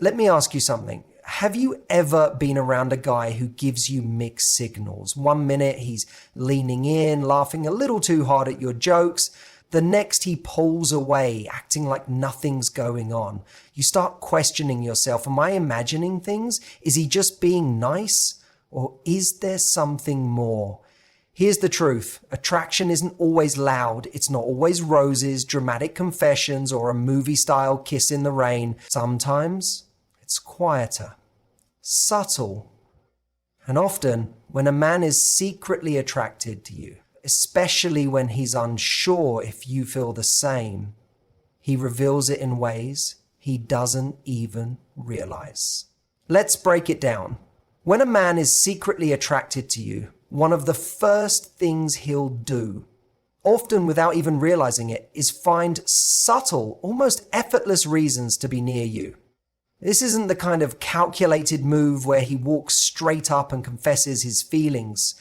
Let me ask you something. Have you ever been around a guy who gives you mixed signals? 1 minute he's leaning in, laughing a little too hard at your jokes. The next he pulls away, acting like nothing's going on. You start questioning yourself. Am I imagining things? Is he just being nice? Or is there something more? Here's the truth. Attraction isn't always loud. It's not always roses, dramatic confessions, or a movie-style kiss in the rain. Sometimes it's quieter, subtle. And often, when a man is secretly attracted to you, especially when he's unsure if you feel the same, he reveals it in ways he doesn't even realize. Let's break it down. When a man is secretly attracted to you, one of the first things he'll do, often without even realizing it, is find subtle, almost effortless reasons to be near you. This isn't the kind of calculated move where he walks straight up and confesses his feelings.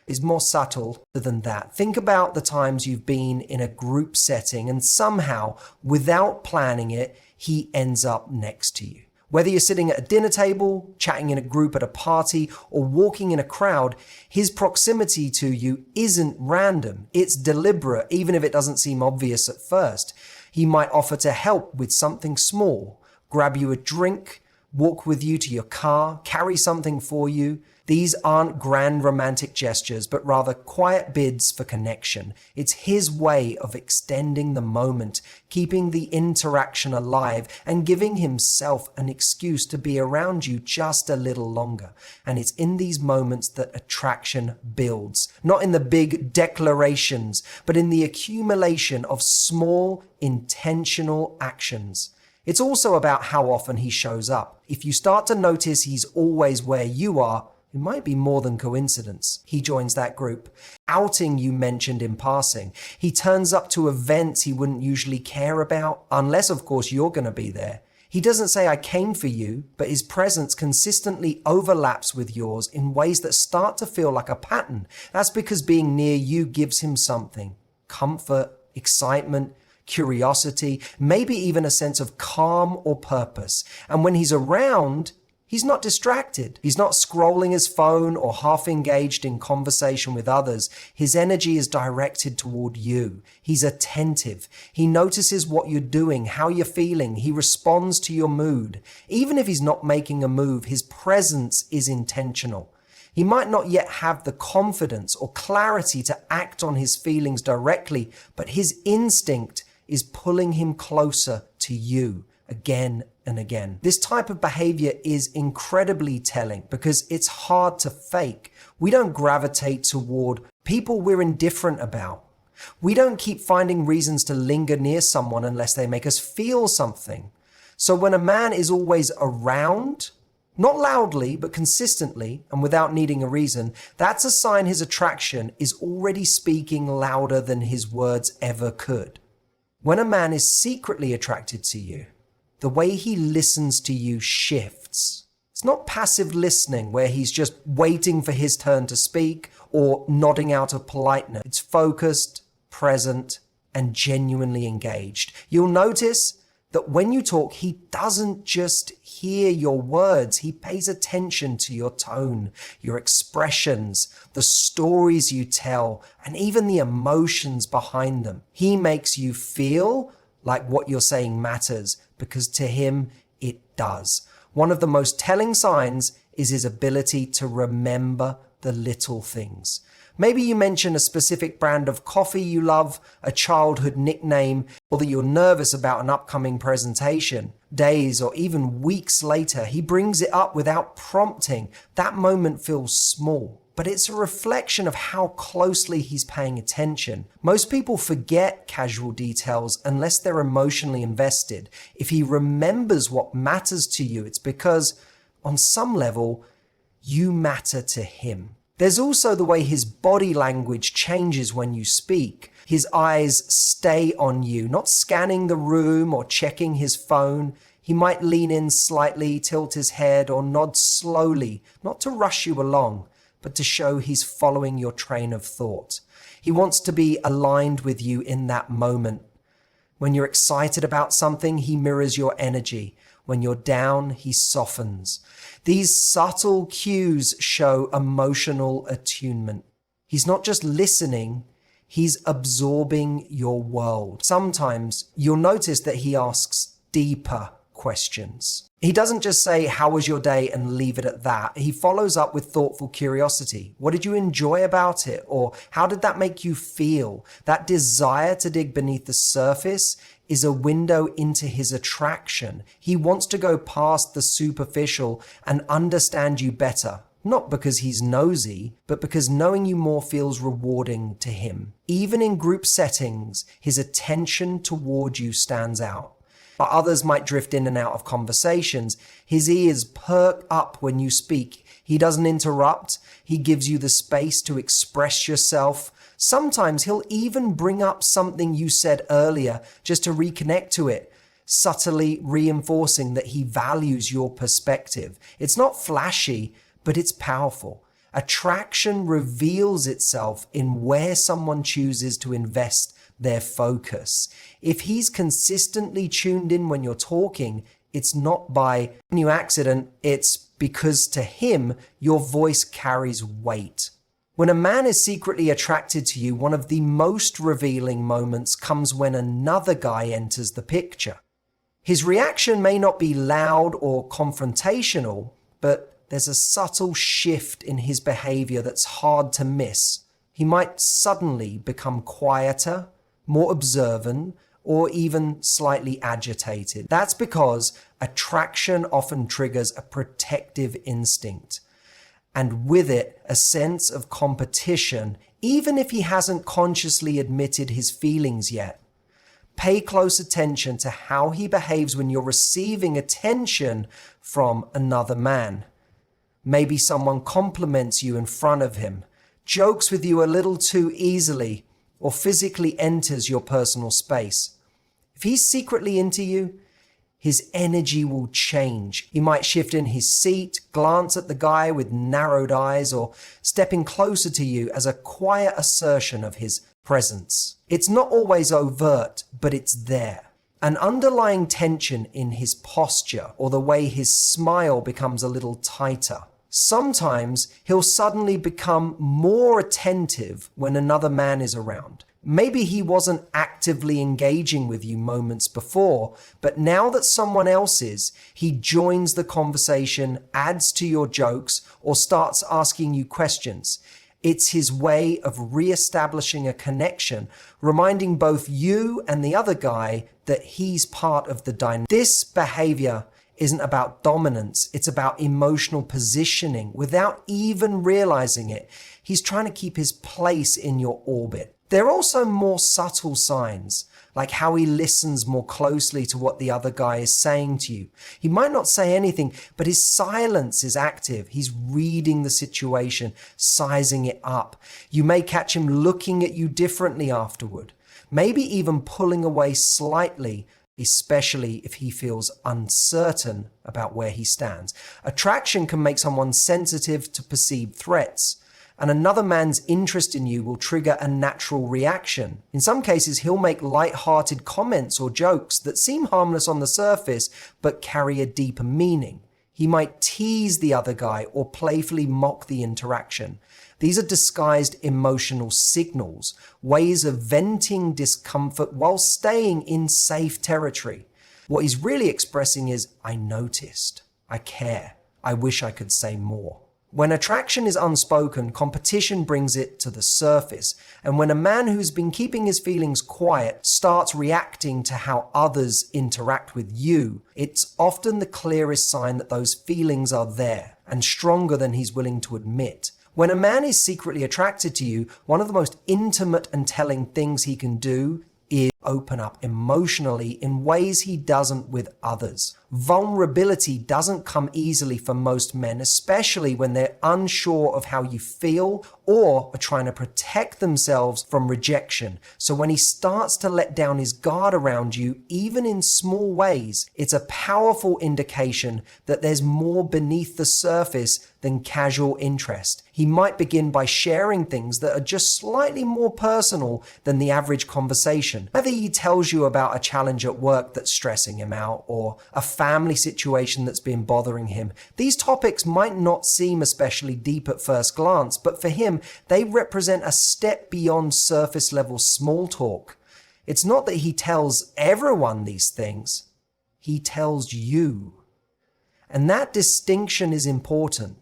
It's more subtle than that. Think about the times you've been in a group setting and somehow, without planning it, he ends up next to you. Whether you're sitting at a dinner table, chatting in a group at a party, or walking in a crowd, his proximity to you isn't random. It's deliberate, even if it doesn't seem obvious at first. He might offer to help with something small, grab you a drink, walk with you to your car, carry something for you. These aren't grand romantic gestures, but rather quiet bids for connection. It's his way of extending the moment, keeping the interaction alive, and giving himself an excuse to be around you just a little longer. And it's in these moments that attraction builds, not in the big declarations, but in the accumulation of small, intentional actions. It's also about how often he shows up. If you start to notice he's always where you are, it might be more than coincidence. He joins that group. Outing you mentioned in passing. He turns up to events he wouldn't usually care about, unless of course you're going to be there. He doesn't say I came for you, but his presence consistently overlaps with yours in ways that start to feel like a pattern. That's because being near you gives him something. Comfort, excitement, curiosity, maybe even a sense of calm or purpose. And when he's around, he's not distracted. He's not scrolling his phone or half engaged in conversation with others. His energy is directed toward you. He's attentive. He notices what you're doing, how you're feeling. He responds to your mood. Even if he's not making a move, his presence is intentional. He might not yet have the confidence or clarity to act on his feelings directly, but his instinct is pulling him closer to you again and again. This type of behavior is incredibly telling because it's hard to fake. We don't gravitate toward people we're indifferent about. We don't keep finding reasons to linger near someone unless they make us feel something. So when a man is always around, not loudly, but consistently and without needing a reason, that's a sign his attraction is already speaking louder than his words ever could. When a man is secretly attracted to you, the way he listens to you shifts. It's not passive listening where he's just waiting for his turn to speak or nodding out of politeness. It's focused, present, and genuinely engaged. You'll notice that when you talk, he doesn't just hear your words. He pays attention to your tone, your expressions, the stories you tell, and even the emotions behind them. He makes you feel like what you're saying matters, because to him, it does. One of the most telling signs is his ability to remember the little things. Maybe you mention a specific brand of coffee you love, a childhood nickname, or that you're nervous about an upcoming presentation. Days or even weeks later, he brings it up without prompting. That moment feels small, but it's a reflection of how closely he's paying attention. Most people forget casual details unless they're emotionally invested. If he remembers what matters to you, it's because, on some level, you matter to him. There's also the way his body language changes when you speak. His eyes stay on you, not scanning the room or checking his phone. He might lean in slightly, tilt his head, or nod slowly, not to rush you along, but to show he's following your train of thought. He wants to be aligned with you in that moment. When you're excited about something, he mirrors your energy. When you're down, he softens. These subtle cues show emotional attunement. He's not just listening, he's absorbing your world. Sometimes you'll notice that he asks deeper questions. He doesn't just say, "How was your day?" and leave it at that. He follows up with thoughtful curiosity. What did you enjoy about it? Or how did that make you feel? That desire to dig beneath the surface is a window into his attraction. He wants to go past the superficial and understand you better. Not because he's nosy, but because knowing you more feels rewarding to him. Even in group settings, his attention toward you stands out. But others might drift in and out of conversations. His ears perk up when you speak. He doesn't interrupt. He gives you the space to express yourself. Sometimes he'll even bring up something you said earlier just to reconnect to it, subtly reinforcing that he values your perspective. It's not flashy, but it's powerful. Attraction reveals itself in where someone chooses to invest their focus. If he's consistently tuned in when you're talking, it's not by new accident, it's because to him, your voice carries weight. When a man is secretly attracted to you, one of the most revealing moments comes when another guy enters the picture. His reaction may not be loud or confrontational, but there's a subtle shift in his behavior that's hard to miss. He might suddenly become quieter, more observant, or even slightly agitated. That's because attraction often triggers a protective instinct, and with it, a sense of competition, even if he hasn't consciously admitted his feelings yet. Pay close attention to how he behaves when you're receiving attention from another man. Maybe someone compliments you in front of him, jokes with you a little too easily, or physically enters your personal space. If he's secretly into you, his energy will change. He might shift in his seat, glance at the guy with narrowed eyes, or stepping closer to you as a quiet assertion of his presence. It's not always overt, but it's there. An underlying tension in his posture or the way his smile becomes a little tighter. Sometimes he'll suddenly become more attentive when another man is around. Maybe he wasn't actively engaging with you moments before, but now that someone else is, he joins the conversation, adds to your jokes, or starts asking you questions. It's his way of re-establishing a connection, reminding both you and the other guy that he's part of the dynamic. This behavior isn't about dominance, it's about emotional positioning. Without even realizing it, he's trying to keep his place in your orbit. There are also more subtle signs, like how he listens more closely to what the other guy is saying to you. He might not say anything, but his silence is active. He's reading the situation, sizing it up. You may catch him looking at you differently afterward, maybe even pulling away slightly, especially if he feels uncertain about where he stands. Attraction can make someone sensitive to perceived threats, and another man's interest in you will trigger a natural reaction. In some cases, he'll make light-hearted comments or jokes that seem harmless on the surface, but carry a deeper meaning. He might tease the other guy or playfully mock the interaction. These are disguised emotional signals, ways of venting discomfort while staying in safe territory. What he's really expressing is, "I noticed, I care, I wish I could say more." When attraction is unspoken, competition brings it to the surface. And when a man who's been keeping his feelings quiet starts reacting to how others interact with you, it's often the clearest sign that those feelings are there and stronger than he's willing to admit. When a man is secretly attracted to you, one of the most intimate and telling things he can do is open up emotionally in ways he doesn't with others. Vulnerability doesn't come easily for most men, especially when they're unsure of how you feel or are trying to protect themselves from rejection. So when he starts to let down his guard around you, even in small ways, it's a powerful indication that there's more beneath the surface than casual interest. He might begin by sharing things that are just slightly more personal than the average conversation. Have Whether he tells you about a challenge at work that's stressing him out or a family situation that's been bothering him, these topics might not seem especially deep at first glance, but for him, they represent a step beyond surface level small talk. It's not that he tells everyone these things, he tells you. And that distinction is important.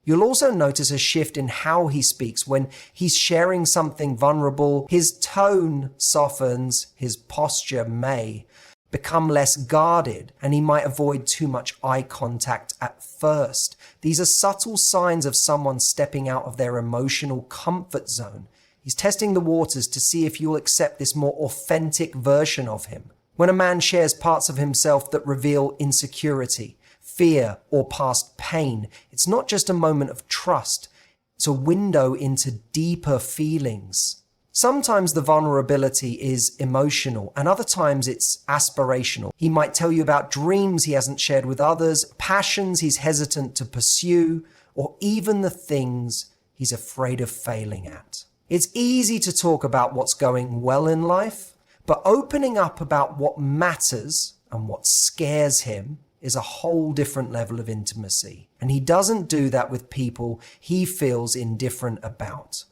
You'll also notice a shift in how he speaks. When he's sharing something vulnerable, his tone softens, his posture may become less guarded, and he might avoid too much eye contact at first. These are subtle signs of someone stepping out of their emotional comfort zone. He's testing the waters to see if you'll accept this more authentic version of him. When a man shares parts of himself that reveal insecurity, fear, or past pain, it's not just a moment of trust, it's a window into deeper feelings. Sometimes the vulnerability is emotional, and other times it's aspirational. He might tell you about dreams he hasn't shared with others, passions he's hesitant to pursue, or even the things he's afraid of failing at. It's easy to talk about what's going well in life, but opening up about what matters and what scares him is a whole different level of intimacy. And he doesn't do that with people he feels indifferent about.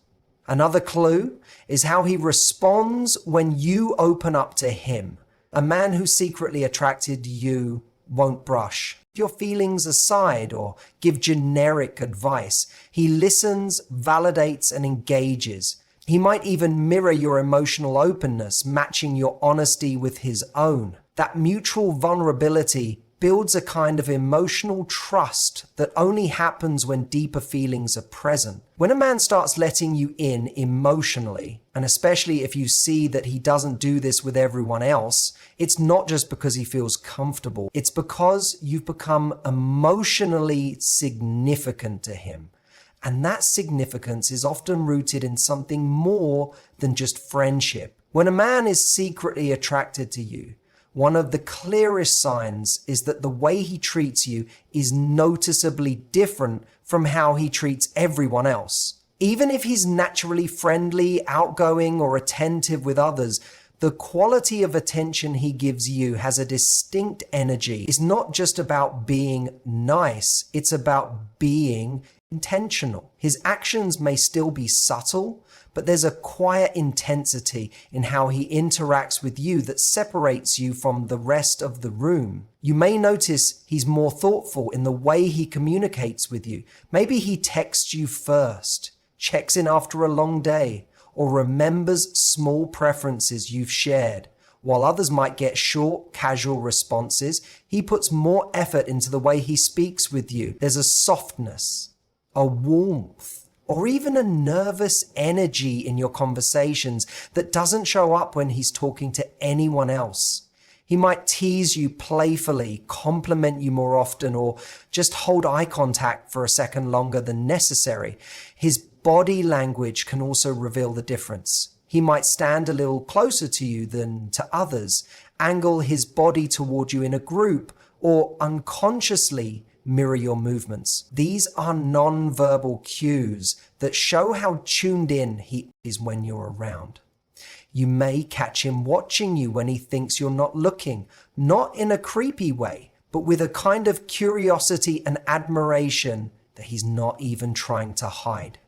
Another clue is how he responds when you open up to him. A man who's secretly attracted to you won't brush your feelings aside or give generic advice. He listens, validates, and engages. He might even mirror your emotional openness, matching your honesty with his own. That mutual vulnerability builds a kind of emotional trust that only happens when deeper feelings are present. When a man starts letting you in emotionally, and especially if you see that he doesn't do this with everyone else, it's not just because he feels comfortable. It's because you've become emotionally significant to him. And that significance is often rooted in something more than just friendship. When a man is secretly attracted to you, one of the clearest signs is that the way he treats you is noticeably different from how he treats everyone else. Even if he's naturally friendly, outgoing, or attentive with others, the quality of attention he gives you has a distinct energy. It's not just about being nice, it's about being intentional. His actions may still be subtle, but there's a quiet intensity in how he interacts with you that separates you from the rest of the room. You may notice he's more thoughtful in the way he communicates with you. Maybe he texts you first, checks in after a long day, or remembers small preferences you've shared. While others might get short, casual responses, he puts more effort into the way he speaks with you. There's a softness, a warmth, or even a nervous energy in your conversations that doesn't show up when he's talking to anyone else. He might tease you playfully, compliment you more often, or just hold eye contact for a second longer than necessary. His body language can also reveal the difference. He might stand a little closer to you than to others, angle his body toward you in a group, or unconsciously mirror your movements. These are non-verbal cues that show how tuned in he is when you're around. You may catch him watching you when he thinks you're not looking, not in a creepy way, but with a kind of curiosity and admiration that he's not even trying to hide.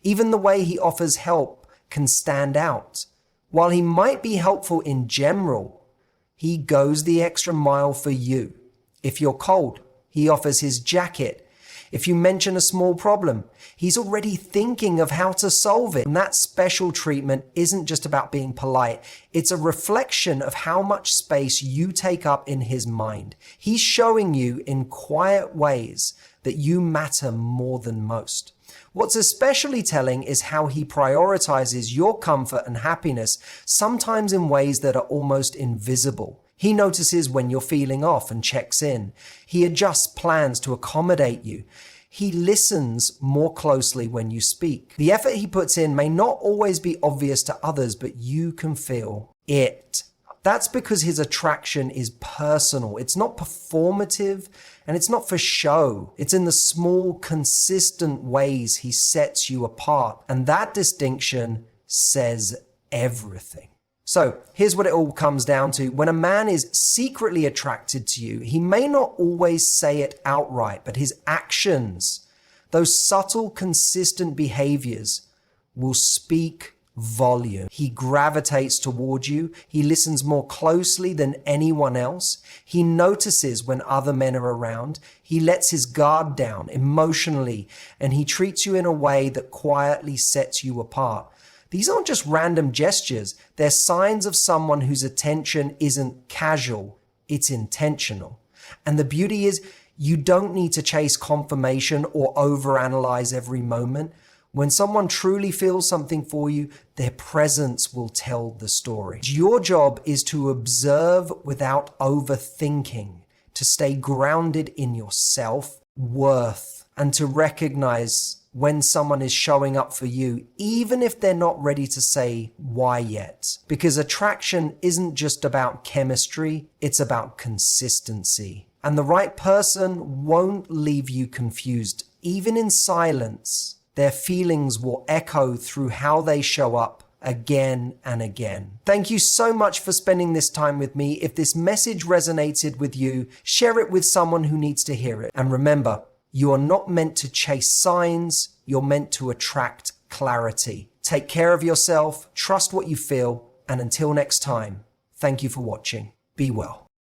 Even the way he offers help can stand out. While he might be helpful in general, he goes the extra mile for you. If you're cold, he offers his jacket. If you mention a small problem, he's already thinking of how to solve it. And that special treatment isn't just about being polite. It's a reflection of how much space you take up in his mind. He's showing you in quiet ways that you matter more than most. What's especially telling is how he prioritizes your comfort and happiness, sometimes in ways that are almost invisible. He notices when you're feeling off and checks in. He adjusts plans to accommodate you. He listens more closely when you speak. The effort he puts in may not always be obvious to others, but you can feel it. That's because his attraction is personal. It's not performative and it's not for show. It's in the small, consistent ways he sets you apart. And that distinction says everything. So here's what it all comes down to. When a man is secretly attracted to you, he may not always say it outright, but his actions, those subtle, consistent behaviors, will speak volume. He gravitates toward you. He listens more closely than anyone else. He notices when other men are around. He lets his guard down emotionally, and he treats you in a way that quietly sets you apart. These aren't just random gestures. They're signs of someone whose attention isn't casual, it's intentional. And the beauty is, you don't need to chase confirmation or overanalyze every moment. When someone truly feels something for you, their presence will tell the story. Your job is to observe without overthinking, to stay grounded in your self-worth, and to recognize when someone is showing up for you, even if they're not ready to say why yet. Because attraction isn't just about chemistry, it's about consistency. And the right person won't leave you confused. Even in silence, their feelings will echo through how they show up again and again. Thank you so much for spending this time with me. If this message resonated with you, share it with someone who needs to hear it. And remember, you are not meant to chase signs, you're meant to attract clarity. Take care of yourself, trust what you feel, and until next time, thank you for watching. Be well.